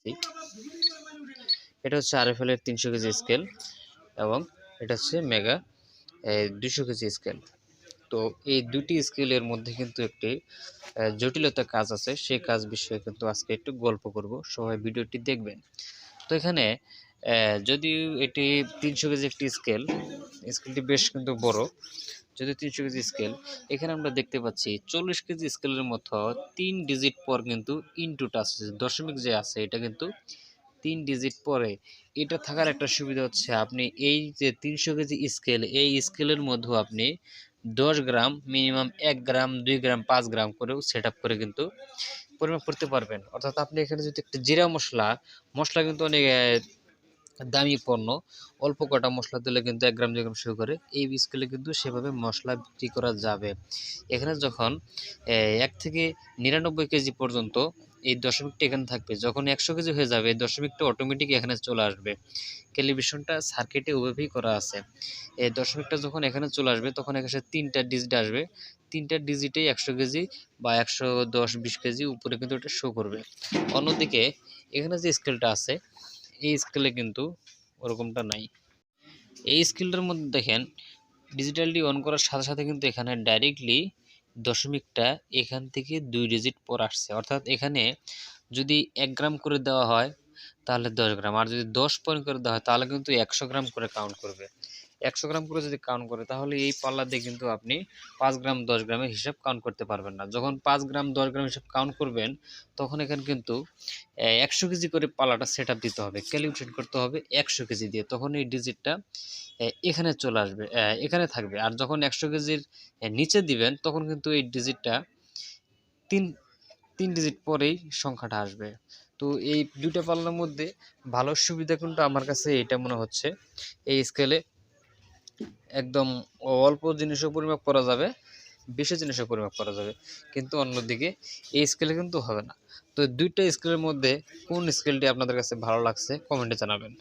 দেখাচ্ছি। এটা হচ্ছে আরএফএল এর 300 কেজি স্কেল এবং এটা হচ্ছে মেগা 200 কেজি স্কেল। তো এই দুটি স্কেলের মধ্যে কিন্তু একটি জটিলতা কাজ আছে, সেই কাজ বিষয়ে কিন্তু আজকে একটু গল্প করব, সবাই ভিডিওটি দেখবেন। তো এখানে যদিও এটি 300 কেজি একটি স্কেলটি বেশ কিন্তু বড়, যদি 300 কেজি স্কেল, এখানে আমরা দেখতে পাচ্ছি 40 কেজি স্কেলের মতো 3 ডিজিট পর কিন্তু ইনটুটা আছে, দশমিক যে আছে এটা কিন্তু 3 ডিজিট পরে। এটা থাকার একটা সুবিধা হচ্ছে আপনি এই যে 300 কেজি স্কেল, এই স্কেলের মধ্যে আপনি 10 গ্রাম মিনিমাম 1 গ্রাম 2 গ্রাম 5 গ্রাম করেও সেট আপ করে কিন্তু পরিমাপ করতে পারবেন। অর্থাৎ আপনি এখানে যদি একটা জিরা মশলা কিন্তু অনেক দামি পণ্য, অল্প কটা মশলা দিলে কিন্তু 1 গ্রাম 2 গ্রাম শুরু করে, এই স্কেলে কিন্তু সেভাবে মশলা বিক্রি করা যাবে। এখানে যখন 1 থেকে 99 কেজি পর্যন্ত এই দশমিকটা এখানে থাকবে, যখন 100 কেজি হয়ে যাবে এই দশমিকটা অটোমেটিক এখানে চলে আসবে। ক্যালিব্রেশনটা সার্কিটে ওভাবেই করা আছে। এই দশমিকটা যখন এখানে চলে আসবে তখন এখানে 3টা ডিজিট আসবে, 3টা ডিজিটেই 100 কেজি বা 110-20 কেজি উপরে কিন্তু এটা শো করবে। অন্যদিকে এখানে যে স্কেলটা আছে এই স্কেলে কিন্তু ওরকমটা নাই। এই স্কেলটার মধ্যে দেখেন ডিজিটালটি অন করার সাথে সাথে কিন্তু এখানে ডাইরেক্টলি দশমিকটা এখান থেকে 2 ডিজিট পর আসছে। অর্থাৎ এখানে যদি 1 গ্রাম করে দেওয়া হয় তাহলে 10 গ্রাম, আর যদি 10 পয়েন্ট করে দেওয়া হয় তাহলে কিন্তু 100 গ্রাম করে কাউন্ট করবে। 100 গ্রাম করে যদি কাউন্ট করে তাহলে এই পাল্লা দিয়ে কিন্তু আপনি 5 গ্রাম 10 গ্রামের হিসাব কাউন্ট করতে পারবেন না। যখন 5 গ্রাম 10 গ্রাম হিসাব কাউন্ট করবেন তখন এখানে কিন্তু 100 কেজি করে পাল্লাটা সেট আপ দিতে হবে, ক্যালিব্রেট করতে হবে 100 কেজি দিয়ে, তখন এই ডিজিটটা এখানে চলে আসবে, এখানে থাকবে। আর যখন 100 কেজির নিচে দিবেন তখন কিন্তু এই ডিজিটটা তিন তিন ডিজিট পরেই সংখ্যাটা আসবে। তো এই দুইটা পাল্লার মধ্যে ভালো সুবিধা কিন্তু আমার কাছে এটা মনে হচ্ছে, এই স্কেলে একদম অল্প জিনিসও পরিমাপ করা যাবে, বেশি জিনিসও পরিমাপ করা যাবে, কিন্তু অন্যদিকে এই স্কেলে কিন্তু হবে না। তো দুইটা স্কেলের মধ্যে কোন স্কেলটি আপনাদের কাছে ভালো লাগছে কমেন্টে জানাবেন।